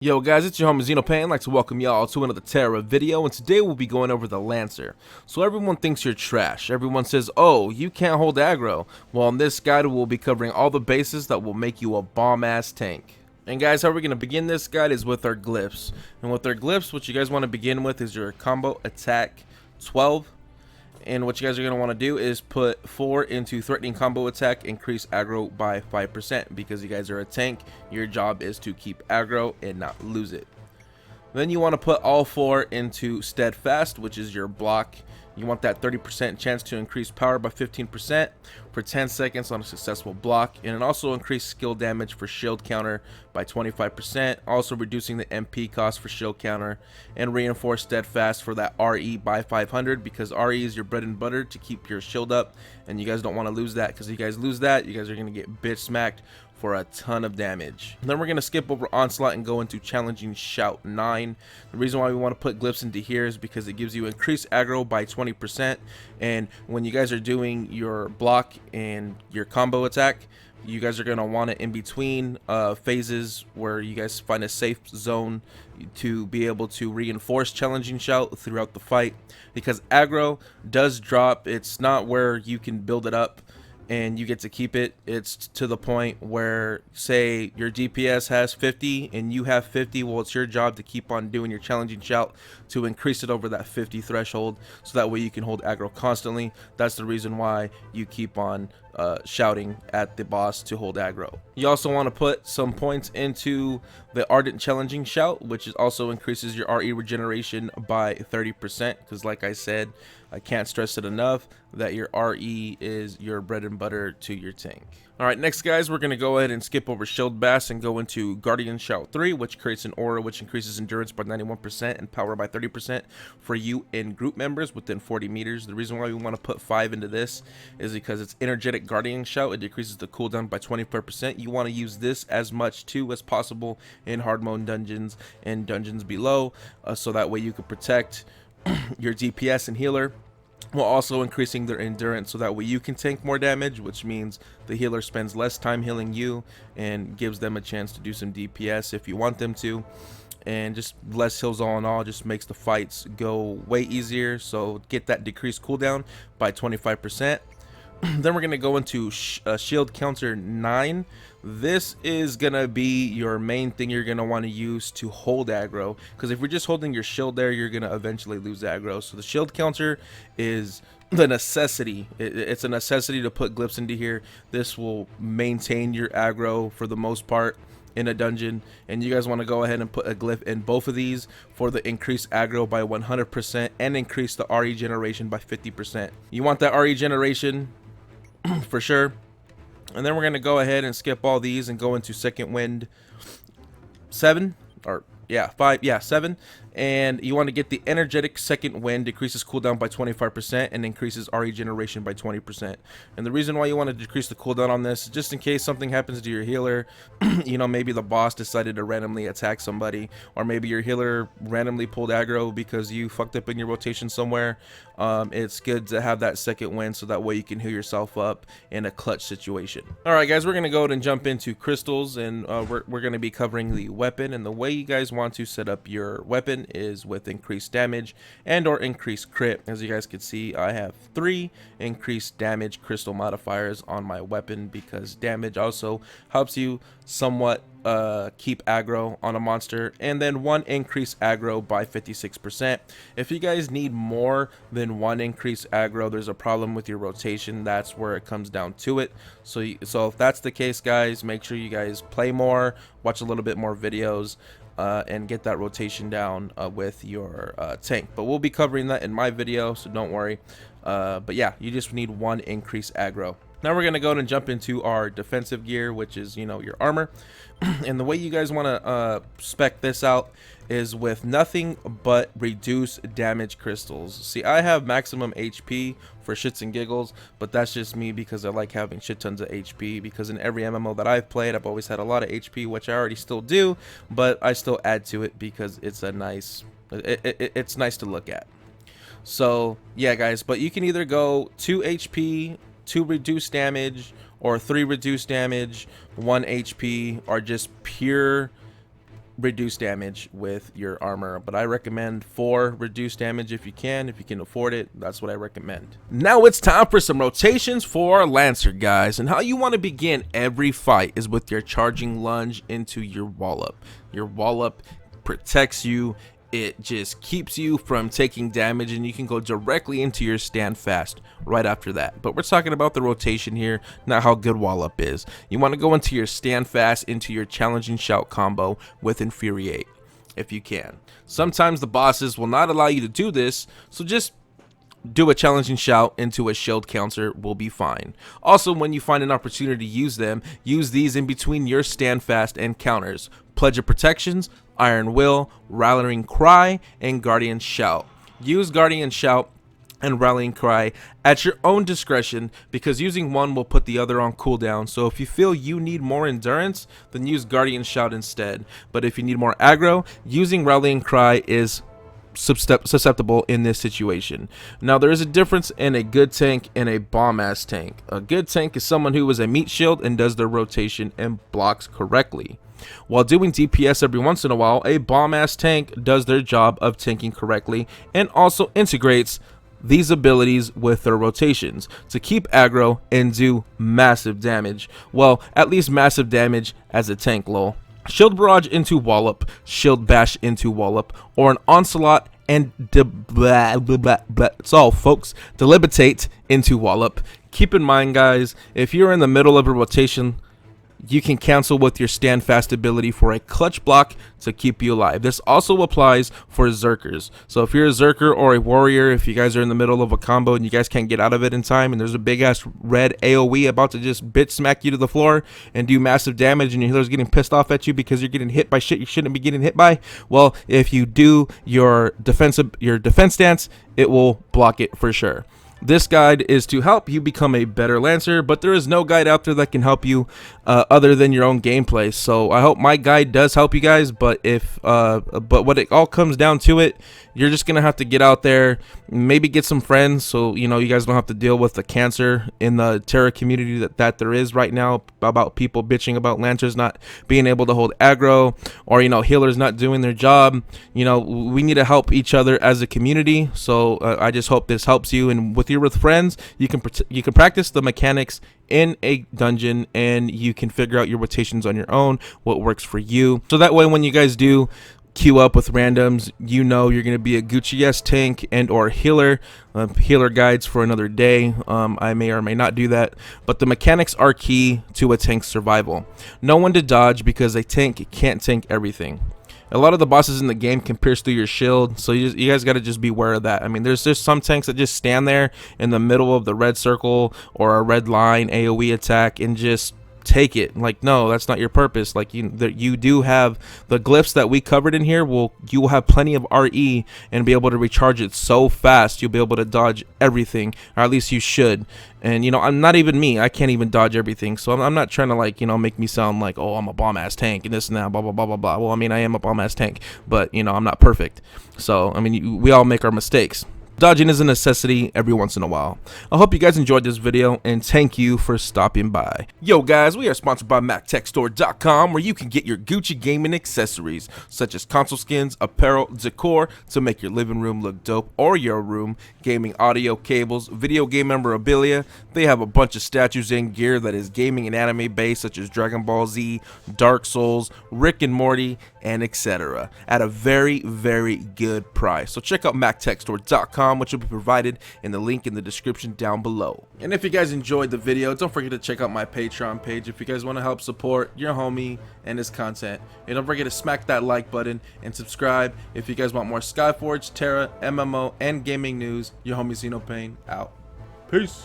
Yo guys, it's your homie Xenopain. I'd like to welcome y'all to another Tera video, and today we'll be going over the Lancer. So everyone thinks you're trash. Everyone says, oh, you can't hold aggro. Well, in this guide we'll be covering all the bases that will make you a bomb-ass tank. And guys, how we're going to begin this guide is with our glyphs. And with our glyphs, what you guys want to begin with is your combo attack 12. And what you guys are going to want to do is put 4 into threatening combo attack, increase aggro by 5%, because you guys are a tank. Your job is to keep aggro and not lose it. Then you want to put all 4 into steadfast, which is your block. You want that 30% chance to increase power by 15% for 10 seconds on a successful block, and it also increased skill damage for shield counter by 25%, also reducing the MP cost for shield counter, and reinforce steadfast for that RE by 500, because RE is your bread and butter to keep your shield up, and you guys don't want to lose that, because if you guys lose that, you guys are going to get bitch smacked for a ton of damage. Then we're going to skip over onslaught and go into challenging shout 9. The reason why we want to put glyphs into here is because it gives you increased aggro by 20%, and when you guys are doing your block and your combo attack, you guys are going to want it in between phases where you guys find a safe zone to be able to reinforce challenging shout throughout the fight, because aggro does drop. It's not where you can build it up and you get to keep it. It's to the point where, say your DPS has 50 and you have 50, well, it's your job to keep on doing your challenging shout to increase it over that 50 threshold, so that way you can hold aggro constantly. That's the reason why you keep on shouting at the boss to hold aggro. You also want to put some points into the ardent challenging shout, which is also increases your RE regeneration by 30%, because like I said, I can't stress it enough that your RE is your bread and butter to your tank. Alright, next guys, we're going to go ahead and skip over Shield Bass and go into Guardian Shout 3, which creates an aura which increases endurance by 91% and power by 30% for you and group members within 40 meters. The reason why we want to put 5 into this is because it's Energetic Guardian Shout. It decreases the cooldown by 25%. You want to use this as much too as possible in hard mode dungeons and dungeons below, so that way you can protect your DPS and healer, while also increasing their endurance, so that way you can tank more damage, which means the healer spends less time healing you and gives them a chance to do some DPS if you want them to. And just less heals all in all just makes the fights go way easier, so get that decreased cooldown by 25%. Then we're going to go into shield counter 9. This is going to be your main thing you're going to want to use to hold aggro, because if you're just holding your shield there, you're going to eventually lose aggro. So the shield counter is the necessity. It's a necessity to put glyphs into here. This will maintain your aggro for the most part in a dungeon, and you guys want to go ahead and put a glyph in both of these for the increased aggro by 100% and increase the RE generation by 50%. You want that RE generation for sure. And then we're going to go ahead and skip all these and go into second wind 7, or yeah, 5, yeah, 7. And you want to get the energetic second wind, decreases cooldown by 25% and increases RE generation by 20%. And the reason why you want to decrease the cooldown on this is just in case something happens to your healer. You know, maybe the boss decided to randomly attack somebody, or maybe your healer randomly pulled aggro because you fucked up in your rotation somewhere. It's good to have that second wind, so that way you can heal yourself up in a clutch situation. Alright guys, we're going to go ahead and jump into crystals, and we're going to be covering the weapon. And the way you guys want to set up your weapon is with increased damage and or increased crit. As you guys can see, I have 3 increased damage crystal modifiers on my weapon, because damage also helps you somewhat keep aggro on a monster, and then 1 increased aggro by 56%. If you guys need more than 1 increased aggro, there's a problem with your rotation. That's where it comes down to it. So if that's the case, guys, make sure you guys play more, watch a little bit more videos, and get that rotation down with your tank. But we'll be covering that in my video, so don't worry. But yeah, you just need 1 increased aggro. Now we're going to go and jump into our defensive gear, which is, you know, your armor. And the way you guys want to spec this out is with nothing but reduced damage crystals. See, I have maximum HP for shits and giggles, but that's just me because I like having shit tons of HP, because in every MMO that I've played, I've always had a lot of HP, which I already still do, but I still add to it because it's a nice, it's nice to look at. So yeah guys, but you can either go 2 HP, 2 reduced damage, or 3 reduced damage, 1 HP, or just pure reduced damage with your armor, but I recommend 4 reduced damage if you can afford it. That's what I recommend. Now it's time for some rotations for our Lancer, guys, and how you want to begin every fight is with your charging lunge into your wallop. Your wallop protects you. It just keeps you from taking damage, and you can go directly into your stand fast right after that. But we're talking about the rotation here, not how good wallop is. You want to go into your stand fast into your challenging shout combo with infuriate if you can. Sometimes the bosses will not allow you to do this, so just do a challenging shout into a shield counter will be fine. Also, when you find an opportunity to use them, use these in between your stand fast and counters. Pledge of Protections, Iron Will, Rallying Cry, and Guardian Shout. Use Guardian Shout and Rallying Cry at your own discretion, because using one will put the other on cooldown. So if you feel you need more endurance, then use Guardian Shout instead. But if you need more aggro, using Rallying Cry is susceptible in this situation. Now, there is a difference in a good tank and a bomb-ass tank. A good tank is someone who is a meat shield and does their rotation and blocks correctly. While doing DPS every once in a while, a bomb-ass tank does their job of tanking correctly and also integrates these abilities with their rotations to keep aggro and do massive damage. Well, at least massive damage as a tank, lol. Shield Barrage into Wallop, Shield Bash into Wallop, or an Onslaught and that's all, folks. Delimitate into Wallop. Keep in mind, guys, if you're in the middle of a rotation, you can cancel with your stand fast ability for a clutch block to keep you alive. This also applies for Zerkers. So if you're a Zerker or a warrior, if you guys are in the middle of a combo and you guys can't get out of it in time, and there's a big ass red AoE about to just bitch smack you to the floor and do massive damage, and your healer's getting pissed off at you because you're getting hit by shit you shouldn't be getting hit by, well, if you do your defense stance, it will block it for sure. This guide is to help you become a better Lancer, but there is no guide out there that can help you other than your own gameplay. So I hope my guide does help you guys, but but when it all comes down to it, you're just gonna have to get out there, maybe get some friends, so you know you guys don't have to deal with the cancer in the Tera community that there is right now about people bitching about Lancers not being able to hold aggro, or healers not doing their job. We need to help each other as a community. So I just hope this helps you, and with friends, you can practice the mechanics in a dungeon, and you can figure out your rotations on your own, what works for you. So that way, when you guys do queue up with randoms, you're going to be a Gucci-esque tank and or healer. Healer guides for another day. I may or may not do that, but the mechanics are key to a tank's survival. Know when to dodge, because a tank can't tank everything. A lot of the bosses in the game can pierce through your shield, so you guys got to just be aware of that. I mean, there's just some tanks that just stand there in the middle of the red circle or a red line AoE attack and just take it. Like, no, that's not your purpose. Like, you do have the glyphs that we covered in here. You will have plenty of RE and be able to recharge it so fast you'll be able to dodge everything, or at least you should. And I'm not even me, I can't even dodge everything, so I'm not trying to make me sound like, oh, I'm a bomb ass tank and this and that, blah blah blah blah blah. Well, I mean, I am a bomb ass tank, but I'm not perfect. So I mean, we all make our mistakes. Dodging is a necessity every once in a while. I hope you guys enjoyed this video, and thank you for stopping by. Yo guys, we are sponsored by MacTechStore.com, where you can get your Gucci gaming accessories, such as console skins, apparel, decor to make your living room look dope, or your room, gaming audio cables, video game memorabilia. They have a bunch of statues and gear that is gaming and anime based, such as Dragon Ball Z, Dark Souls, Rick and Morty, and etc. at a very, very good price. So check out MacTechStore.com, which will be provided in the link in the description down below. And if you guys enjoyed the video, don't forget to check out my Patreon page if you guys want to help support your homie and his content. And don't forget to smack that like button and subscribe if you guys want more Skyforge, Tera, MMO, and gaming news. Your homie Xenopane out. Peace.